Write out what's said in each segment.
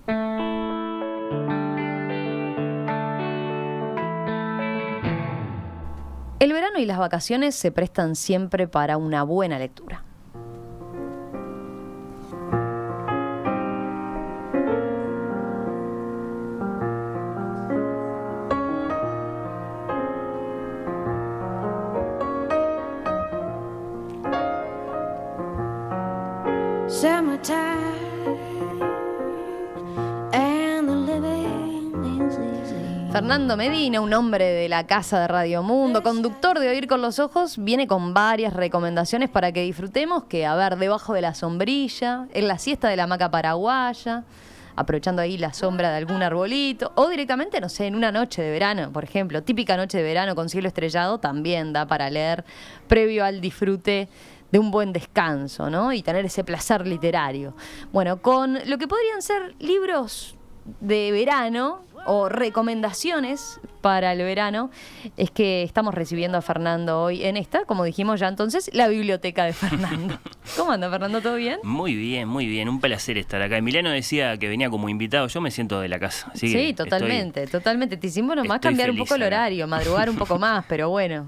El verano y las vacaciones se prestan siempre para una buena lectura. Fernando Medina, un hombre de la casa de Radio Mundo, conductor de Oír con los Ojos, viene con varias recomendaciones para que disfrutemos, que a ver, debajo de la sombrilla, en la siesta de la hamaca paraguaya, aprovechando ahí la sombra de algún arbolito, o directamente, no sé, en una noche de verano, por ejemplo, típica noche de verano con cielo estrellado, también da para leer previo al disfrute de un buen descanso, ¿no? Y tener ese placer literario. Bueno, con lo que podrían ser libros de verano o recomendaciones para el verano, es que estamos recibiendo a Fernando hoy en esta, como dijimos ya entonces, la biblioteca de Fernando. ¿Cómo anda, Fernando? ¿Todo bien? Muy bien, muy bien. Un placer estar acá. Emiliano decía que venía como invitado. Yo me siento de la casa. Así sí, totalmente. Te hicimos nomás cambiar un poco el horario, madrugar un poco más, pero bueno.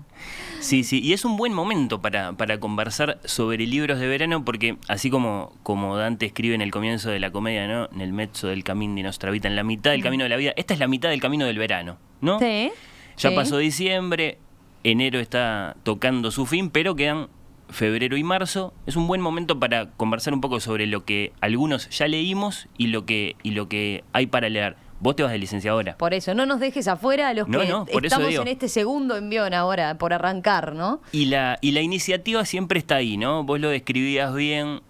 Sí, y es un buen momento para conversar sobre libros de verano, porque así como Dante escribe en el comienzo de la comedia, ¿no? En el mezzo del camino di nostra vita, en la mitad del camino de la vida, esta es la mitad del camino del verano, ¿no? Sí. Ya pasó diciembre, enero está tocando su fin, pero quedan febrero y marzo. Es un buen momento para conversar un poco sobre lo que algunos ya leímos y lo que hay para leer. Vos te vas de licenciadora. Por eso, no nos dejes afuera a los que estamos en este segundo envión ahora, por arrancar, ¿no? Y la iniciativa siempre está ahí, ¿no? Vos lo describías bien,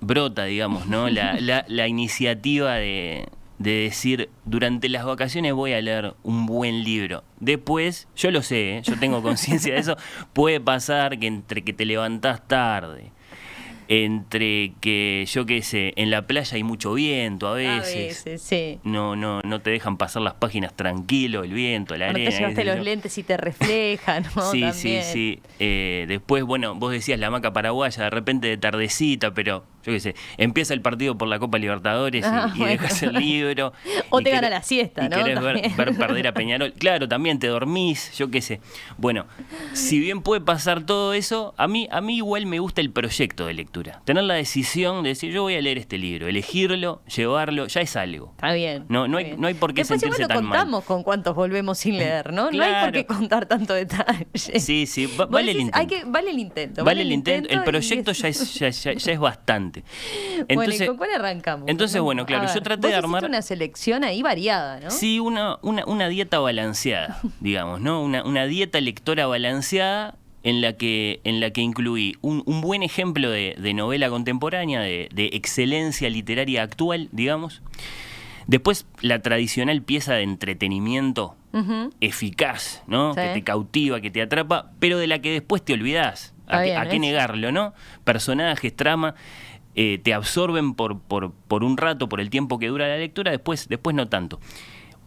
brota, digamos, ¿no? La iniciativa de decir, durante las vacaciones voy a leer un buen libro. Después, yo lo sé, yo tengo conciencia de eso, puede pasar que entre que te levantás tarde, entre que, yo qué sé, en la playa hay mucho viento a veces. Sí. No te dejan pasar las páginas tranquilo, el viento, la arena. Te llevaste los lentes y te reflejan, ¿no? Sí, También. sí. Después, bueno, vos decías la hamaca paraguaya, de repente de tardecita, pero yo qué sé, empieza el partido por la Copa Libertadores y dejas el libro. O te gana la siesta, ¿no? Y querés ver perder a Peñarol. Claro, también te dormís, yo qué sé. Bueno, si bien puede pasar todo eso, a mí igual me gusta el proyecto de lectura. Tener la decisión de decir, yo voy a leer este libro, elegirlo, llevarlo, ya es algo. Está bien. No hay por qué después sentirse tan mal. Después contamos con cuántos volvemos sin leer, ¿no? Claro. No hay por qué contar tanto detalle. Sí, vale el intento. Vale el intento. Vale el intento. El proyecto ya es bastante. Entonces, bueno, ¿y con cuál arrancamos? Entonces, bueno, claro, yo traté de armar una selección ahí variada, ¿no? Sí, una dieta balanceada, digamos, ¿no? Una dieta lectora balanceada en la que incluí un buen ejemplo de novela contemporánea, de excelencia literaria actual, digamos. Después, la tradicional pieza de entretenimiento eficaz, ¿no? Sí. Que te cautiva, que te atrapa, pero de la que después te olvidás. ¿A qué negarlo, no? Personajes, trama, te absorben por un rato, por el tiempo que dura la lectura, después no tanto.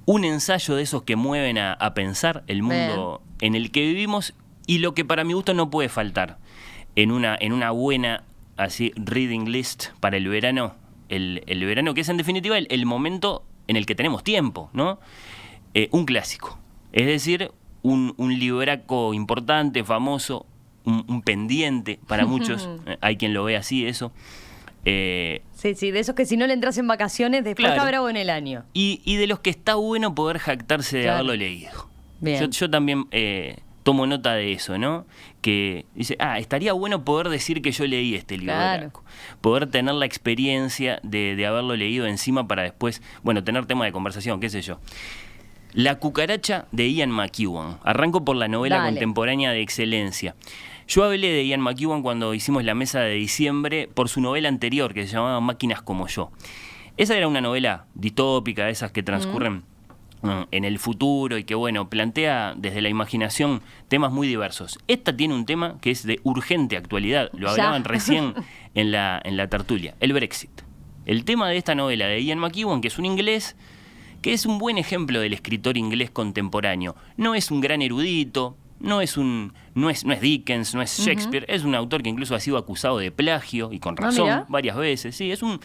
Un ensayo de esos que mueven a pensar el mundo en el que vivimos, y lo que para mi gusto no puede faltar en una buena así reading list para el verano, el verano que es en definitiva el momento en el que tenemos tiempo, ¿no? Un clásico, es decir, un libraco importante, famoso, un pendiente para muchos, hay quien lo ve así, eso. Sí, de esos que si no le entras en vacaciones, después está bravo en el año. Y de los que está bueno poder jactarse de haberlo leído. Bien. Yo también tomo nota de eso, ¿no? Que dice, estaría bueno poder decir que yo leí este libro. Claro. Poder tener la experiencia de haberlo leído encima para después, bueno, tener tema de conversación, qué sé yo. La cucaracha de Ian McEwan. Arranco por la novela contemporánea de excelencia. Yo hablé de Ian McEwan cuando hicimos la mesa de diciembre por su novela anterior, que se llamaba Máquinas como yo. Esa era una novela distópica, de esas que transcurren en el futuro y que, bueno, plantea desde la imaginación temas muy diversos. Esta tiene un tema que es de urgente actualidad, lo hablaban recién en la tertulia, el Brexit. El tema de esta novela de Ian McEwan, que es un inglés, que es un buen ejemplo del escritor inglés contemporáneo. No es un gran erudito, no es Dickens, no es Shakespeare, es un autor que incluso ha sido acusado de plagio, y con razón, varias veces. Sí, es un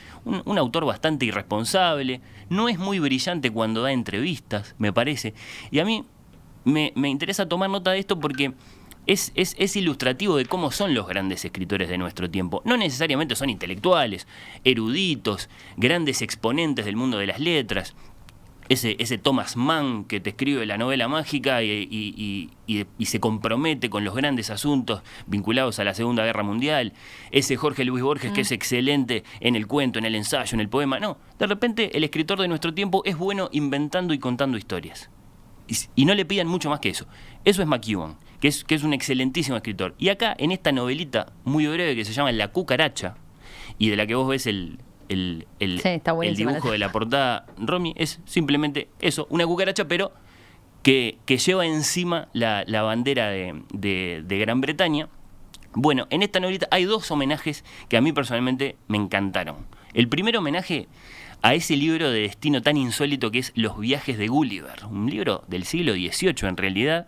autor bastante irresponsable, no es muy brillante cuando da entrevistas, me parece. Y a mí me interesa tomar nota de esto porque es ilustrativo de cómo son los grandes escritores de nuestro tiempo. No necesariamente son intelectuales, eruditos, grandes exponentes del mundo de las letras. Ese Thomas Mann que te escribe la novela mágica y se compromete con los grandes asuntos vinculados a la Segunda Guerra Mundial. Ese Jorge Luis Borges que es excelente en el cuento, en el ensayo, en el poema. No, de repente el escritor de nuestro tiempo es bueno inventando y contando historias. Y no le pidan mucho más que eso. Eso es McEwan, que es un excelentísimo escritor. Y acá, en esta novelita muy breve que se llama La cucaracha, y de la que vos ves el dibujo de la portada, Romy, es simplemente eso, una cucaracha, pero que lleva encima la bandera de Gran Bretaña. Bueno, en esta novelita hay 2 homenajes que a mí personalmente me encantaron. El primer homenaje a ese libro de destino tan insólito que es Los viajes de Gulliver, un libro del siglo XVIII en realidad,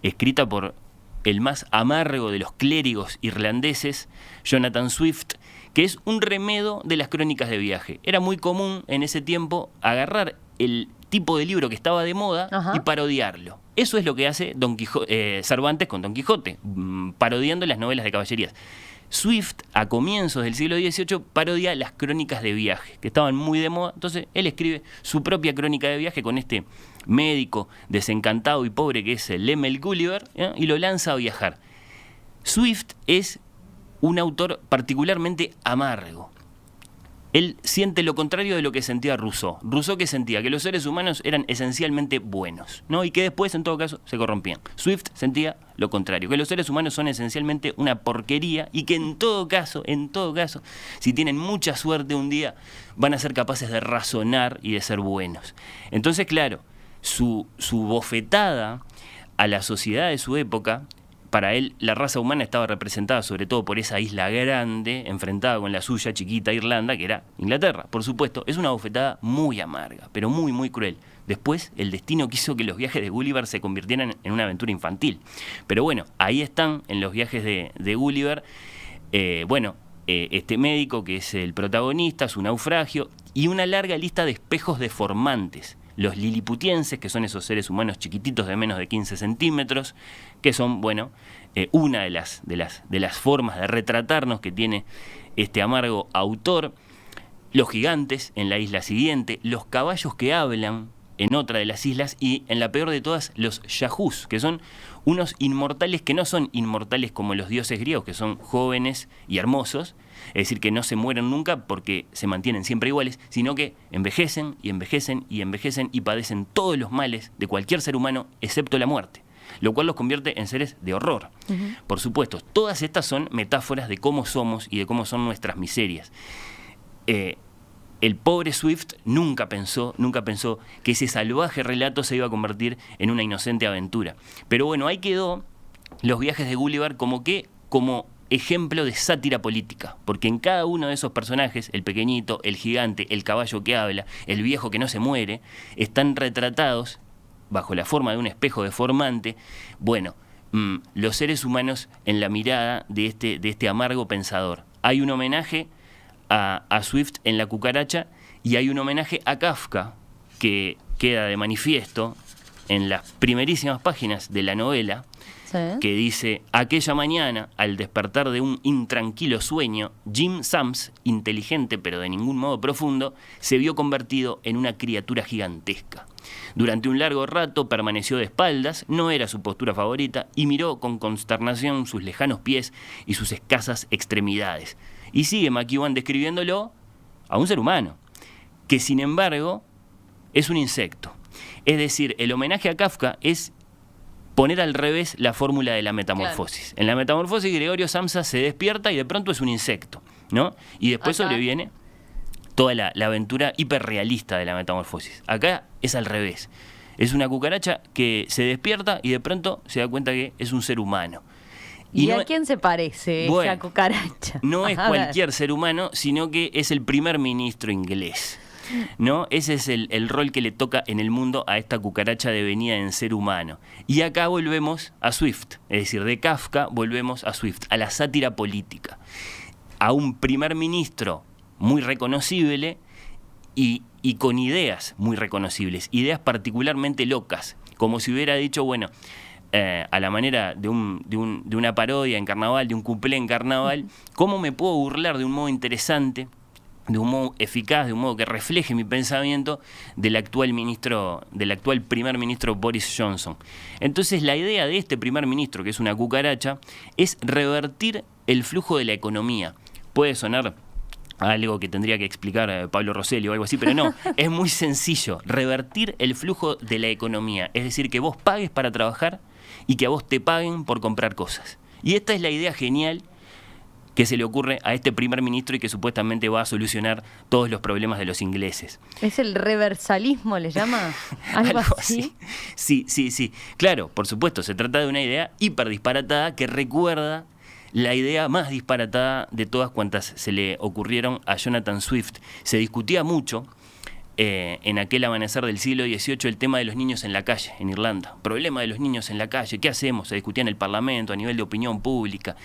escrita por el más amargo de los clérigos irlandeses, Jonathan Swift, que es un remedo de las crónicas de viaje. Era muy común en ese tiempo agarrar el tipo de libro que estaba de moda y parodiarlo. Eso es lo que hace Cervantes con Don Quijote, parodiando las novelas de caballerías. Swift, a comienzos del siglo XVIII, parodia las crónicas de viaje, que estaban muy de moda. Entonces, él escribe su propia crónica de viaje con este médico desencantado y pobre que es Lemel Gulliver, y lo lanza a viajar. Swift es un autor particularmente amargo. Él siente lo contrario de lo que sentía Rousseau. Rousseau, que sentía que los seres humanos eran esencialmente buenos, ¿no? Y que después, en todo caso, se corrompían. Swift sentía lo contrario, que los seres humanos son esencialmente una porquería y que en todo caso, si tienen mucha suerte un día, van a ser capaces de razonar y de ser buenos. Entonces, claro, su bofetada a la sociedad de su época. Para él, la raza humana estaba representada sobre todo por esa isla grande, enfrentada con la suya chiquita Irlanda, que era Inglaterra. Por supuesto, es una bofetada muy amarga, pero muy, muy cruel. Después, el destino quiso que los viajes de Gulliver se convirtieran en una aventura infantil. Pero bueno, ahí están, en los viajes de Gulliver, este médico que es el protagonista, su naufragio, y una larga lista de espejos deformantes. Los liliputienses, que son esos seres humanos chiquititos de menos de 15 centímetros, que son, una de las formas de retratarnos que tiene este amargo autor. Los gigantes en la isla siguiente, los caballos que hablan en otra de las islas, y en la peor de todas, los yahús, que son unos inmortales que no son inmortales como los dioses griegos, que son jóvenes y hermosos, es decir, que no se mueren nunca porque se mantienen siempre iguales, sino que envejecen y envejecen y envejecen y padecen todos los males de cualquier ser humano, excepto la muerte, lo cual los convierte en seres de horror. Por supuesto, todas estas son metáforas de cómo somos y de cómo son nuestras miserias. El pobre Swift nunca pensó que ese salvaje relato se iba a convertir en una inocente aventura. Pero bueno, ahí quedó Los viajes de Gulliver como ejemplo de sátira política, porque en cada uno de esos personajes, el pequeñito, el gigante, el caballo que habla, el viejo que no se muere, están retratados bajo la forma de un espejo deformante, los seres humanos en la mirada de este amargo pensador. Hay un homenaje a Swift en La cucaracha y hay un homenaje a Kafka que queda de manifiesto en las primerísimas páginas de la novela, que dice: aquella mañana, al despertar de un intranquilo sueño, Jim Sams, inteligente pero de ningún modo profundo, se vio convertido en una criatura gigantesca. Durante un largo rato permaneció de espaldas, no era su postura favorita, y miró con consternación sus lejanos pies y sus escasas extremidades. Y sigue McEwan describiéndolo a un ser humano, que sin embargo es un insecto. Es decir, el homenaje a Kafka es poner al revés la fórmula de la metamorfosis. Claro. En la metamorfosis, Gregorio Samsa se despierta y de pronto es un insecto, ¿no? Y después sobreviene toda la aventura hiperrealista de la metamorfosis. Acá es al revés. Es una cucaracha que se despierta y de pronto se da cuenta que es un ser humano. ¿Y a quién se parece esa cucaracha? No es cualquier ser humano, sino que es el primer ministro inglés. ¿no? Ese es el rol que le toca en el mundo a esta cucaracha devenida en ser humano. Y acá volvemos a Swift, es decir, de Kafka volvemos a Swift, a la sátira política, a un primer ministro muy reconocible y con ideas muy reconocibles, ideas particularmente locas, como si hubiera dicho, bueno, a la manera de una parodia en carnaval, de un cuplé en carnaval, ¿cómo me puedo burlar de un modo interesante, de un modo eficaz, de un modo que refleje mi pensamiento del actual primer ministro Boris Johnson? Entonces la idea de este primer ministro, que es una cucaracha, es revertir el flujo de la economía. Puede sonar algo que tendría que explicar Pablo Rosselli o algo así, pero no, es muy sencillo, revertir el flujo de la economía, es decir, que vos pagues para trabajar y que a vos te paguen por comprar cosas. Y esta es la idea genial que se le ocurre a este primer ministro y que supuestamente va a solucionar todos los problemas de los ingleses. ¿Es el reversalismo, le llama? ¿Algo así? Sí. Claro, por supuesto, se trata de una idea hiper disparatada que recuerda la idea más disparatada de todas cuantas se le ocurrieron a Jonathan Swift. Se discutía mucho en aquel amanecer del siglo XVIII el tema de los niños en la calle, en Irlanda. Problema de los niños en la calle, ¿qué hacemos? Se discutía en el Parlamento, a nivel de opinión pública.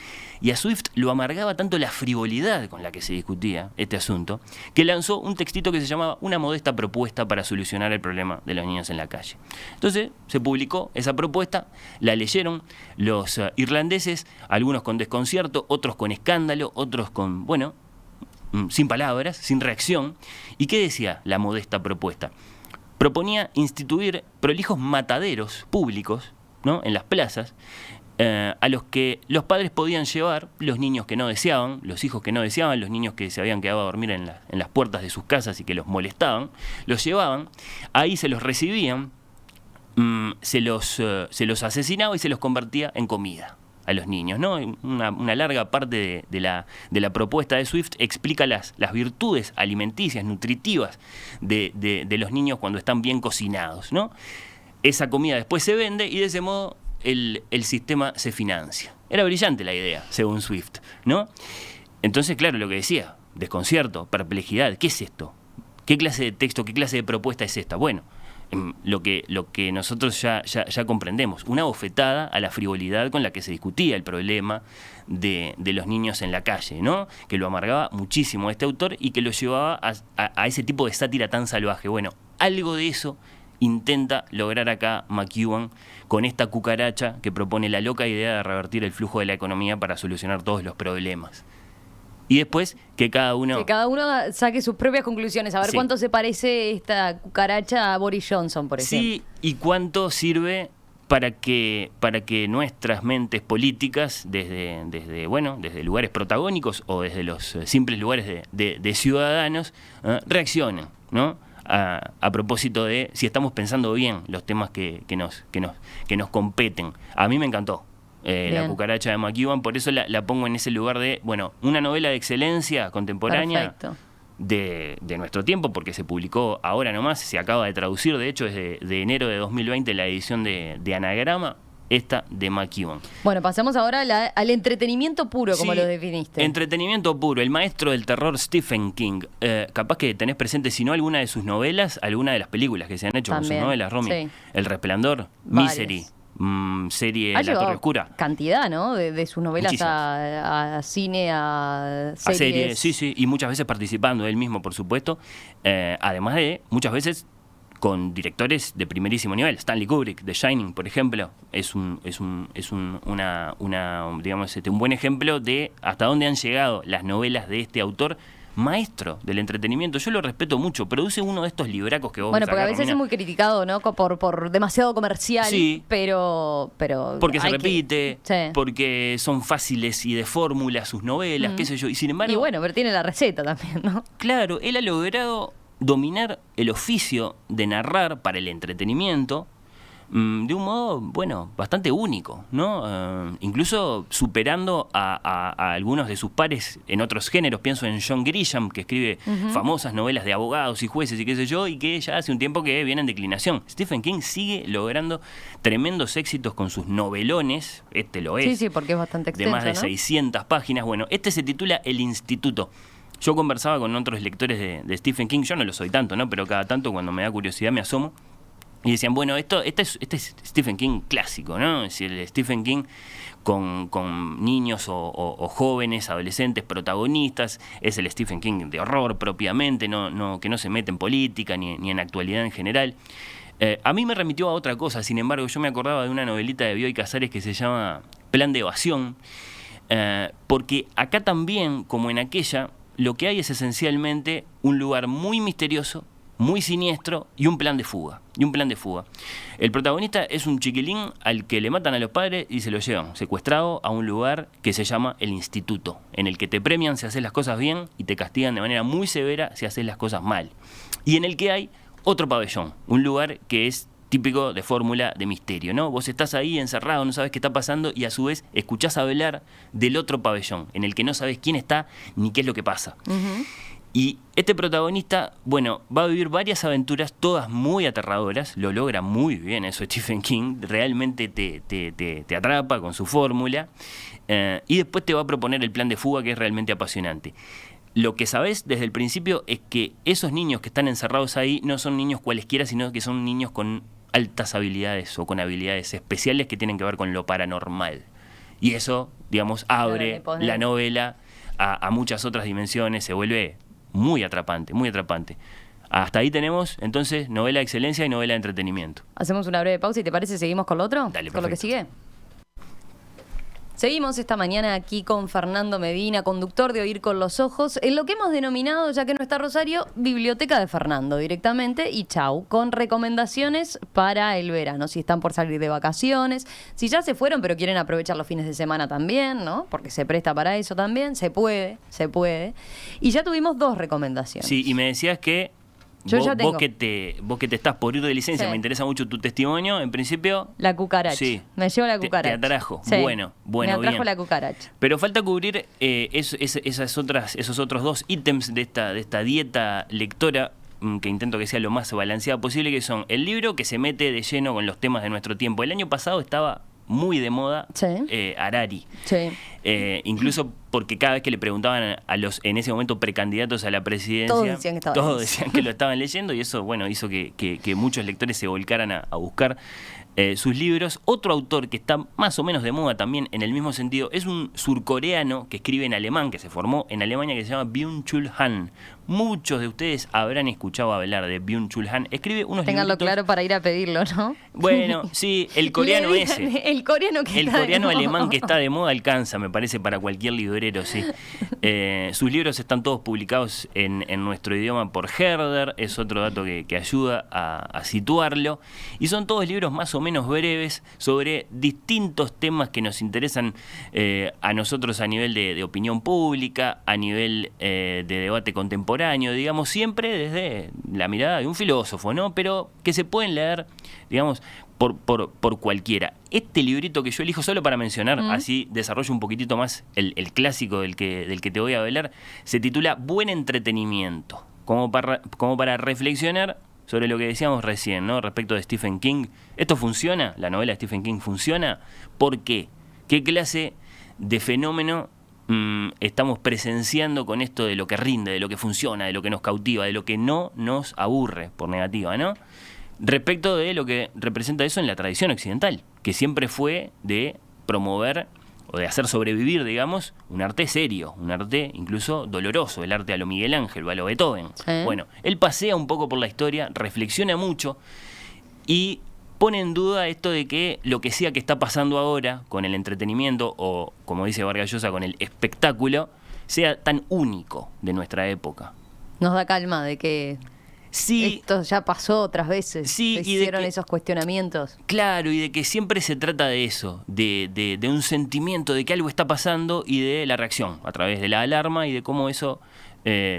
Y a Swift lo amargaba tanto la frivolidad con la que se discutía este asunto, que lanzó un textito que se llamaba Una modesta propuesta para solucionar el problema de los niños en la calle. Entonces se publicó esa propuesta, la leyeron los irlandeses, algunos con desconcierto, otros con escándalo, otros con, bueno, sin palabras, sin reacción. ¿Y qué decía la modesta propuesta? Proponía instituir prolijos mataderos públicos, ¿no?, en las plazas, a los que los padres podían llevar los niños que no deseaban, los hijos que no deseaban, los niños que se habían quedado a dormir en las puertas de sus casas y que los molestaban, los llevaban, ahí se los recibían, se los asesinaba y se los convertía en comida a los niños, ¿no? Una larga parte de la propuesta de Swift explica las virtudes alimenticias, nutritivas de los niños cuando están bien cocinados, ¿no? Esa comida después se vende y de ese modo el sistema se financia. Era brillante la idea, según Swift, ¿no? Entonces, claro, lo que decía, desconcierto, perplejidad, ¿qué es esto? ¿Qué clase de texto, qué clase de propuesta es esta? Bueno, lo que nosotros ya comprendemos, una bofetada a la frivolidad con la que se discutía el problema de los niños en la calle, ¿no? Que lo amargaba muchísimo a este autor y que lo llevaba a ese tipo de sátira tan salvaje. Bueno, algo de eso intenta lograr acá McEwan con esta cucaracha que propone la loca idea de revertir el flujo de la economía para solucionar todos los problemas. Y después que cada uno saque sus propias conclusiones. A ver cuánto se parece esta cucaracha a Boris Johnson, por ejemplo. Sí, y cuánto sirve para que nuestras mentes políticas, desde lugares protagónicos o desde los simples lugares de ciudadanos, reaccionen, ¿no? A propósito de si estamos pensando bien los temas que nos competen. A mí me encantó. La cucaracha de McEwan, por eso la pongo en ese lugar de, bueno, una novela de excelencia contemporánea de nuestro tiempo, porque se publicó ahora nomás, se acaba de traducir, de hecho es de enero de 2020 la edición de Anagrama, esta de McEwan. Bueno, pasamos ahora al entretenimiento puro, como lo definiste. Entretenimiento puro, el maestro del terror Stephen King. Capaz que tenés presente, si no alguna de sus novelas, alguna de las películas que se han hecho con sus novelas, Romy. Sí. El Resplandor, Misery. Serie La Torre Oscura. Cantidad, ¿no? De sus novelas a cine, a series. Sí, y muchas veces participando él mismo, por supuesto. Además de, muchas veces, con directores de primerísimo nivel. Stanley Kubrick, The Shining, por ejemplo, es un buen ejemplo de hasta dónde han llegado las novelas de este autor, maestro del entretenimiento. Yo lo respeto mucho. Produce uno de estos libracos que vos porque a veces es muy criticado, ¿no? Por demasiado comercial, pero porque se repite, porque son fáciles y de fórmula sus novelas, qué sé yo. Y sin embargo... Y bueno, pero tiene la receta también, ¿no? Claro, él ha logrado dominar el oficio de narrar para el entretenimiento de un modo, bueno, bastante único, ¿no? Incluso superando a algunos de sus pares en otros géneros. Pienso en John Grisham, que escribe famosas novelas de abogados y jueces y qué sé yo, y que ya hace un tiempo que viene en declinación. Stephen King sigue logrando tremendos éxitos con sus novelones, este lo es. Sí, porque es bastante extenso, de más de 600 páginas. Bueno, este se titula El Instituto. yo conversaba con otros lectores de Stephen King, yo no lo soy tanto, ¿no? Pero cada tanto cuando me da curiosidad me asomo y decían, bueno, este es Stephen King clásico, ¿no? Es decir, el Stephen King con niños o jóvenes, adolescentes, protagonistas, es el Stephen King de horror propiamente, que no se mete en política ni en actualidad en general. A mí me remitió a otra cosa, sin embargo, yo me acordaba de una novelita de Bioy Casares que se llama Plan de Evasión, porque acá también, como en aquella, lo que hay es esencialmente un lugar muy misterioso, muy siniestro y un plan de fuga. El protagonista es un chiquilín al que le matan a los padres y se lo llevan secuestrado a un lugar que se llama el instituto, en el que te premian si haces las cosas bien y te castigan de manera muy severa si haces las cosas mal. Y en el que hay otro pabellón, un lugar que es típico de fórmula de misterio, ¿no? Vos estás ahí encerrado, no sabes qué está pasando y a su vez escuchás hablar del otro pabellón, en el que no sabes quién está ni qué es lo que pasa. Uh-huh. Y este protagonista, bueno, va a vivir varias aventuras, todas muy aterradoras, lo logra muy bien eso Stephen King, realmente te atrapa con su fórmula, y después te va a proponer el plan de fuga, que es realmente apasionante. Lo que sabés desde el principio es que esos niños que están encerrados ahí no son niños cualesquiera, sino que son niños con altas habilidades o con habilidades especiales que tienen que ver con lo paranormal. Y eso, digamos, abre la novela a muchas otras dimensiones, se vuelve muy atrapante, muy atrapante. Hasta ahí tenemos, entonces, novela de excelencia y novela de entretenimiento. Hacemos una breve pausa y ¿te parece seguimos con lo otro? Dale, ¿con lo que sigue? Seguimos esta mañana aquí con Fernando Medina, conductor de Oír con los Ojos, en lo que hemos denominado, ya que no está Rosario, Biblioteca de Fernando directamente, y chau, con recomendaciones para el verano, si están por salir de vacaciones, si ya se fueron pero quieren aprovechar los fines de semana también, ¿no? Porque se presta para eso también, se puede. Y ya tuvimos 2 recomendaciones. Sí, y me decías que vos que te estás por ir de licencia, sí. Me interesa mucho tu testimonio. En principio, la cucaracha. Sí. Me llevo la cucaracha. Te atrajo. Sí. Bueno, me atrajo bien. La cucaracha. Pero falta cubrir esos otros 2 ítems de esta dieta lectora, que intento que sea lo más balanceada posible, que son el libro que se mete de lleno con los temas de nuestro tiempo. El año pasado estaba muy de moda, sí. Harari. Sí. Incluso porque cada vez que le preguntaban a los en ese momento precandidatos a la presidencia, todos decían que lo estaban leyendo, y eso, bueno, hizo que muchos lectores se volcaran a buscar sus libros. Otro autor que está más o menos de moda también en el mismo sentido es un surcoreano que escribe en alemán, que se formó en Alemania, que se llama Byung-Chul Han. Muchos de ustedes habrán escuchado hablar de Byung-Chul Han. Escribe unos Ténganlo claro para ir a pedirlo, ¿no? Bueno, sí, el coreano ese. El coreano alemán que está de moda alcanza, me parece, para cualquier librero, sí. Sus libros están todos publicados en nuestro idioma por Herder, es otro dato que ayuda a situarlo. Y son todos libros más o menos breves sobre distintos temas que nos interesan a nosotros a nivel de opinión pública, a nivel de debate contemporáneo, digamos, siempre desde la mirada de un filósofo, ¿no? Pero que se pueden leer, digamos, por cualquiera. Este librito que yo elijo solo para mencionar, así desarrollo un poquitito más el clásico del que te voy a hablar, se titula Buen Entretenimiento, como para reflexionar sobre lo que decíamos recién, ¿no? Respecto de Stephen King. ¿Esto funciona? ¿La novela de Stephen King funciona? ¿Por qué? ¿Qué clase de fenómeno estamos presenciando con esto de lo que rinde, de lo que funciona, de lo que nos cautiva, de lo que no nos aburre por negativa, ¿no? Respecto de lo que representa eso en la tradición occidental, que siempre fue de promover o de hacer sobrevivir, digamos, un arte serio, un arte incluso doloroso, el arte a lo Miguel Ángel o a lo Beethoven. Sí. Bueno, él pasea un poco por la historia, reflexiona mucho y pone en duda esto de que lo que sea que está pasando ahora con el entretenimiento o, como dice Vargas Llosa, con el espectáculo, sea tan único de nuestra época. Nos da calma de que sí, esto ya pasó otras veces, sí, se hicieron esos cuestionamientos. Claro, y de que siempre se trata de eso, de un sentimiento de que algo está pasando y de la reacción a través de la alarma y de cómo eso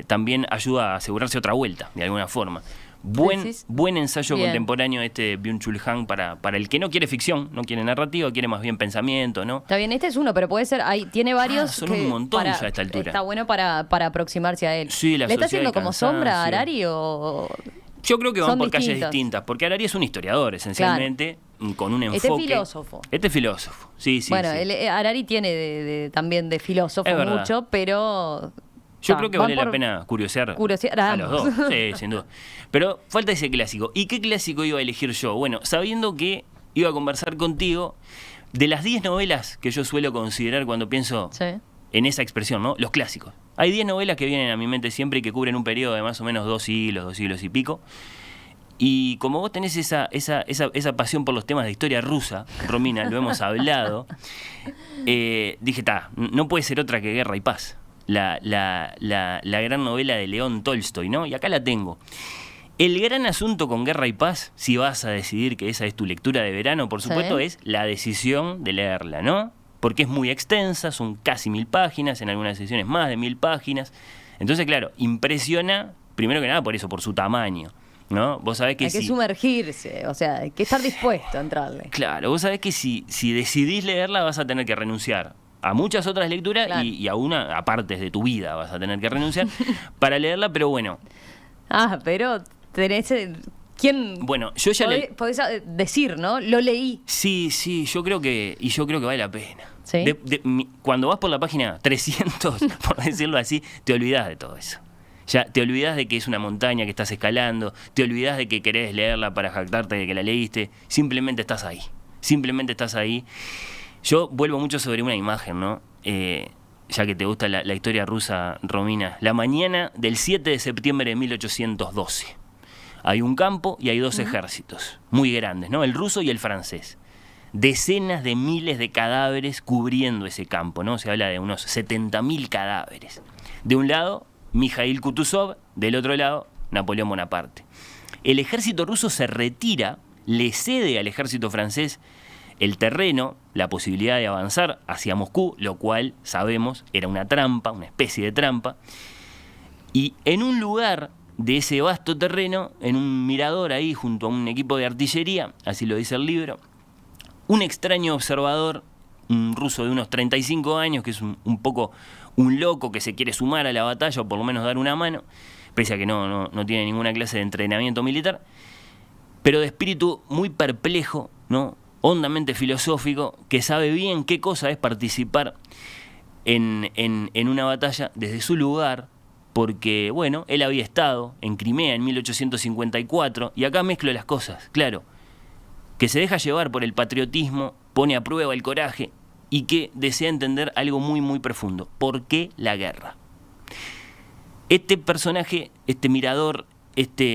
también ayuda a asegurarse otra vuelta, de alguna forma. Buen ensayo bien. Contemporáneo de Byung-Chul Han para el que no quiere ficción, no quiere narrativa, quiere más bien pensamiento, ¿no? Está bien, este es uno, pero puede ser, tiene varios. Son un montón ya a esta altura. Está bueno para aproximarse a él. Sí, ¿Le está haciendo como sombra a Harari o...? Yo creo que van por calles distintas, porque Harari es un historiador, esencialmente, claro, con un enfoque. Este es filósofo, sí. Bueno, sí. Harari tiene también de filósofo mucho, pero Yo creo que vale la pena curiosear a los dos. Sí, sin duda. Pero falta ese clásico. ¿Y qué clásico iba a elegir yo? Bueno, sabiendo que iba a conversar contigo de las 10 novelas que yo suelo considerar cuando pienso en esa expresión, ¿no? Los clásicos. Hay 10 novelas que vienen a mi mente siempre y que cubren un periodo de más o menos 2 siglos y pico. Y como vos tenés esa pasión por los temas de historia rusa, Romina, lo hemos hablado, dije, no puede ser otra que Guerra y Paz, la gran novela de León Tolstoy, ¿no? Y acá la tengo. El gran asunto con Guerra y Paz, si vas a decidir que esa es tu lectura de verano, por supuesto, es la decisión de leerla, ¿no? Porque es muy extensa, son casi 1000 páginas, en algunas sesiones más de 1000 páginas. Entonces, claro, impresiona, primero que nada, por eso, por su tamaño, ¿no? Vos sabés que hay que sumergirse, o sea, hay que estar dispuesto a entrarle. Claro, vos sabés que si decidís leerla vas a tener que renunciar a muchas otras lecturas y a una, a partes de tu vida vas a tener que renunciar para leerla, pero bueno. Pero tenés... ¿Quién? Bueno, yo ya podés decir, ¿no? Lo leí. Sí, yo creo que vale la pena. ¿Sí? Cuando vas por la página 300, por decirlo así, te olvidás de todo eso. Ya te olvidás de que es una montaña que estás escalando, te olvidás de que querés leerla para jactarte de que la leíste, simplemente estás ahí. Yo vuelvo mucho sobre una imagen, ¿no? Ya que te gusta la historia rusa, Romina. La mañana del 7 de septiembre de 1812. Hay un campo y hay 2 ejércitos muy grandes, ¿no? El ruso y el francés. Decenas de miles de cadáveres cubriendo ese campo, ¿no? Se habla de unos 70.000 cadáveres. De un lado, Mikhail Kutuzov, del otro lado, Napoleón Bonaparte. El ejército ruso se retira, le cede al ejército francés el terreno, la posibilidad de avanzar hacia Moscú, lo cual sabemos era una trampa, una especie de trampa. Y en un lugar de ese vasto terreno, en un mirador ahí junto a un equipo de artillería, así lo dice el libro, un extraño observador, un ruso de unos 35 años, que es un poco un loco que se quiere sumar a la batalla o por lo menos dar una mano, pese a que no tiene ninguna clase de entrenamiento militar, pero de espíritu muy perplejo, ¿no? Hondamente filosófico, que sabe bien qué cosa es participar en una batalla desde su lugar, porque, bueno, él había estado en Crimea en 1854, y acá mezclo las cosas, claro, que se deja llevar por el patriotismo, pone a prueba el coraje, y que desea entender algo muy, muy profundo. ¿Por qué la guerra? Este personaje, este mirador, esta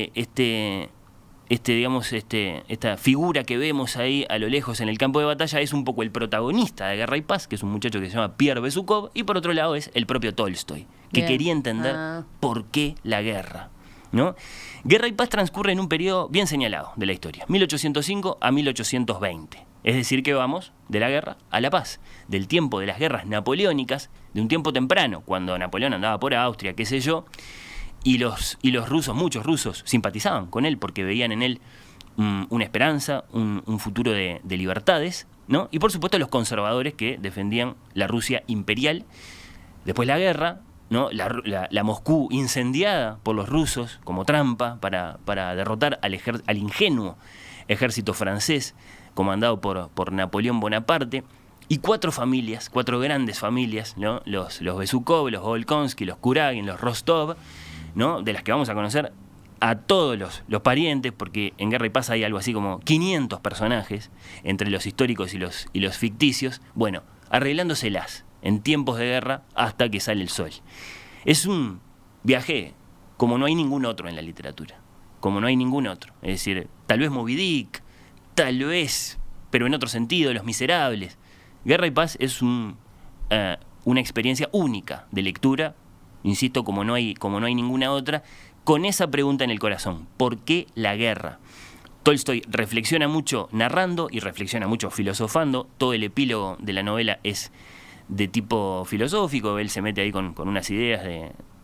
figura que vemos ahí a lo lejos en el campo de batalla es un poco el protagonista de Guerra y Paz, que es un muchacho que se llama Pierre Besukhov, y por otro lado es el propio Tolstoy, que quería entender por qué la guerra, ¿no? Guerra y Paz transcurre en un periodo bien señalado de la historia, 1805 a 1820. Es decir, que vamos de la guerra a la paz, del tiempo de las guerras napoleónicas, de un tiempo temprano, cuando Napoleón andaba por Austria, qué sé yo, y los rusos, muchos rusos, simpatizaban con él porque veían en él una esperanza, un futuro de libertades, ¿no? Y por supuesto los conservadores que defendían la Rusia imperial. Después la guerra, ¿no? La Moscú incendiada por los rusos como trampa para derrotar al ingenuo ejército francés comandado por Napoleón Bonaparte. Y 4 grandes familias, ¿no? Los Besukhov, los Volkonsky, los Kuragin, los Rostov, ¿no? De las que vamos a conocer a todos los parientes, porque en Guerra y Paz hay algo así como 500 personajes, entre los históricos y los ficticios, bueno, arreglándoselas en tiempos de guerra hasta que sale el sol. Es un viaje como no hay ningún otro en la literatura, como no hay ningún otro. Es decir, tal vez Moby Dick, tal vez, pero en otro sentido, Los Miserables. Guerra y Paz es una experiencia única de lectura, insisto, como no hay ninguna otra, con esa pregunta en el corazón: ¿por qué la guerra? Tolstoy reflexiona mucho narrando y reflexiona mucho filosofando. Todo el epílogo de la novela es de tipo filosófico. Él se mete ahí con unas ideas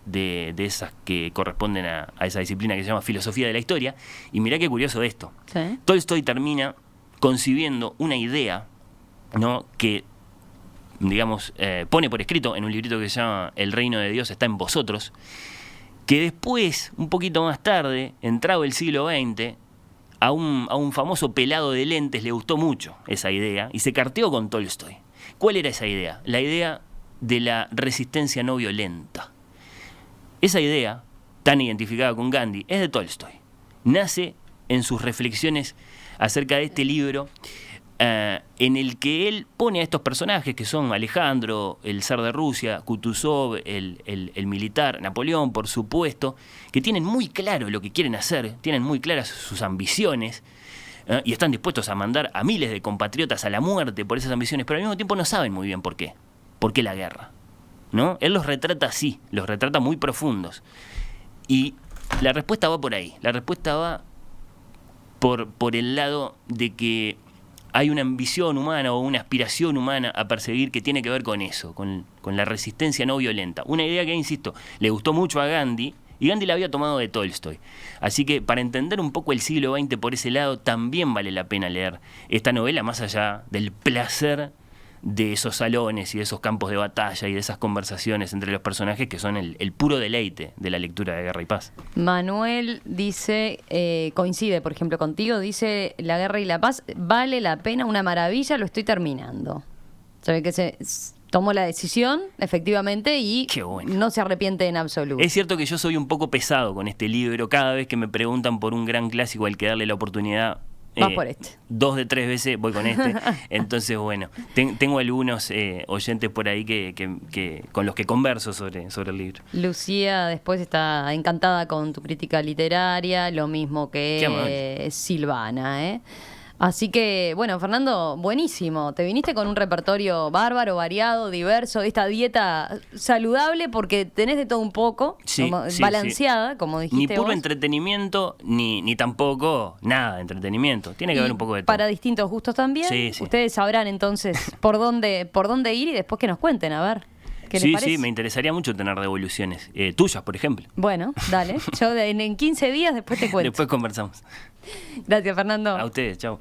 de esas que corresponden a esa disciplina que se llama filosofía de la historia. Y mirá qué curioso esto. ¿Sí? Tolstoy termina concibiendo una idea, ¿no? Que, digamos, pone por escrito en un librito que se llama El reino de Dios está en vosotros, que después, un poquito más tarde, entrado el siglo XX, a un famoso pelado de lentes le gustó mucho esa idea y se carteó con Tolstoy. ¿Cuál era esa idea? La idea de la resistencia no violenta. Esa idea, tan identificada con Gandhi, es de Tolstoy. Nace en sus reflexiones acerca de este libro, en el que él pone a estos personajes que son Alejandro, el zar de Rusia, Kutuzov, el militar, Napoleón, por supuesto, que tienen muy claro lo que quieren hacer, tienen muy claras sus ambiciones, y están dispuestos a mandar a miles de compatriotas a la muerte por esas ambiciones, pero al mismo tiempo no saben muy bien por qué. ¿Por qué la guerra? ¿No? Él los retrata así, los retrata muy profundos. Y la respuesta va por ahí, la respuesta va por el lado de que hay una ambición humana o una aspiración humana a perseguir que tiene que ver con eso, con la resistencia no violenta. Una idea que, insisto, le gustó mucho a Gandhi, y Gandhi la había tomado de Tolstoy. Así que para entender un poco el siglo XX por ese lado, también vale la pena leer esta novela, más allá del placer de esos salones y de esos campos de batalla y de esas conversaciones entre los personajes que son el puro deleite de la lectura de Guerra y Paz. Manuel dice, coincide por ejemplo contigo, dice La Guerra y la Paz, vale la pena, una maravilla, lo estoy terminando. Se ve que se tomó la decisión, efectivamente, y bueno, no se arrepiente en absoluto. Es cierto que yo soy un poco pesado con este libro, cada vez que me preguntan por un gran clásico al que darle la oportunidad, vas por este. 2 de 3 veces voy con este. Entonces, bueno, tengo algunos oyentes por ahí que con los que converso sobre el libro. Lucía después está encantada con tu crítica literaria, lo mismo que Silvana, ¿eh? Así que, bueno, Fernando, buenísimo. Te viniste con un repertorio bárbaro, variado, diverso, esta dieta saludable porque tenés de todo un poco, balanceada, como dijiste ni puro vos. Entretenimiento, ni tampoco nada de entretenimiento. Tiene que haber un poco de todo. Para distintos gustos también. Sí. Ustedes sabrán entonces por dónde ir y después que nos cuenten, a ver. ¿Qué les parece? Sí, me interesaría mucho tener devoluciones. Tuyas, por ejemplo. Bueno, dale. Yo en 15 días después te cuento. Después conversamos. Gracias, Fernando. A ustedes, chao.